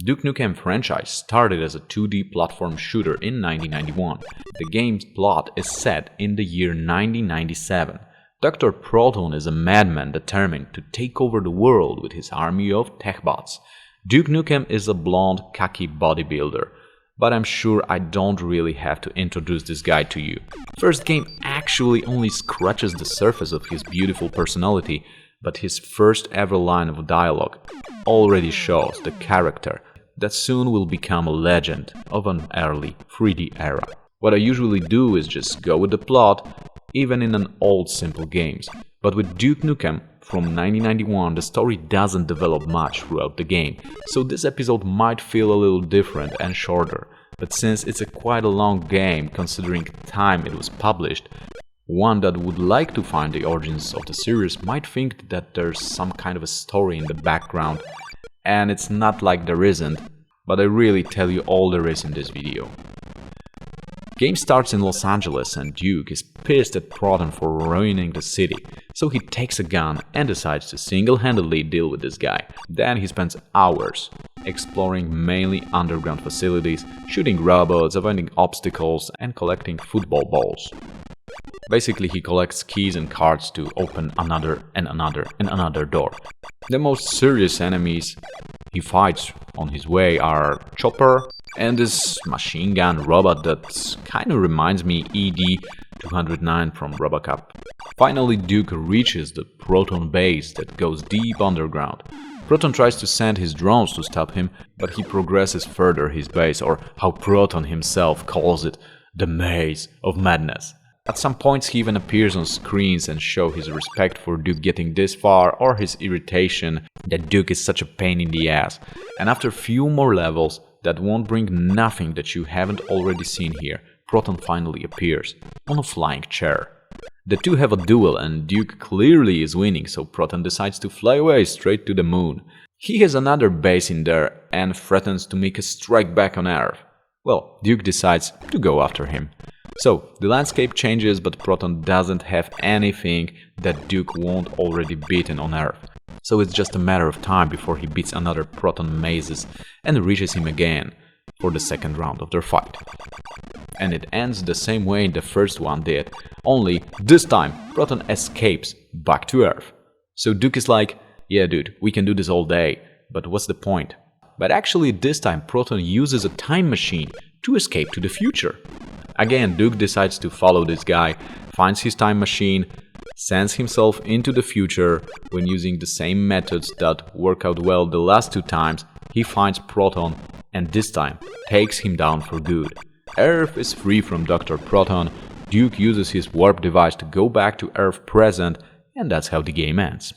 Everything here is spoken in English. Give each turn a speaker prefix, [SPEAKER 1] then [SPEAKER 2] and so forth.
[SPEAKER 1] Duke Nukem franchise started as a 2D platform shooter in 1991. The game's plot is set in the year 1997. Dr. Proton is a madman determined to take over the world with his army of techbots. Duke Nukem is a blonde, cocky bodybuilder. But I'm sure I don't really have to introduce this guy to you. First game actually only scratches the surface of his beautiful personality, but his first ever line of dialogue already shows the character that soon will become a legend of an early 3D era. What I usually do is just go with the plot, even in an old simple games. But with Duke Nukem from 1991, the story doesn't develop much throughout the game, so this episode might feel a little different and shorter. But since it's quite a long game considering time it was published, one that would like to find the origins of the series might think that there's some kind of a story in the background, and it's not like there isn't, but I really tell you all there is in this video. Game starts in Los Angeles and Duke is pissed at Proton for ruining the city, so he takes a gun and decides to single-handedly deal with this guy. Then he spends hours exploring mainly underground facilities, shooting robots, avoiding obstacles and collecting football balls. Basically, he collects keys and cards to open another and another door. The most serious enemies he fights on his way are Chopper and this machine gun robot that kinda reminds me ED-209 from Robocop. Finally, Duke reaches the Proton base that goes deep underground. Proton tries to send his drones to stop him, but he progresses further his base, or how Proton himself calls it, the maze of madness. At some points he even appears on screens and shows his respect for Duke getting this far, or his irritation that Duke is such a pain in the ass. And after a few more levels that won't bring nothing that you haven't already seen here, Proton finally appears on a flying chair. The two have a duel and Duke clearly is winning, so Proton decides to fly away straight to the moon. He has another base in there and threatens to make a strike back on Earth. Well, Duke decides to go after him. So, the landscape changes, but Proton doesn't have anything that Duke won't already beaten on Earth. So it's just a matter of time before he beats another Proton mazes and reaches him again for the second round of their fight. And it ends the same way the first one did, only this time Proton escapes back to Earth. So Duke is like, yeah dude, we can do this all day, but what's the point? But actually this time Proton uses a time machine to escape to the future. Again, Duke decides to follow this guy, finds his time machine, sends himself into the future. When using the same methods that work out well the last two times, he finds Proton and this time takes him down for good. Earth is free from Dr. Proton, Duke uses his warp device to go back to Earth present, and that's how the game ends.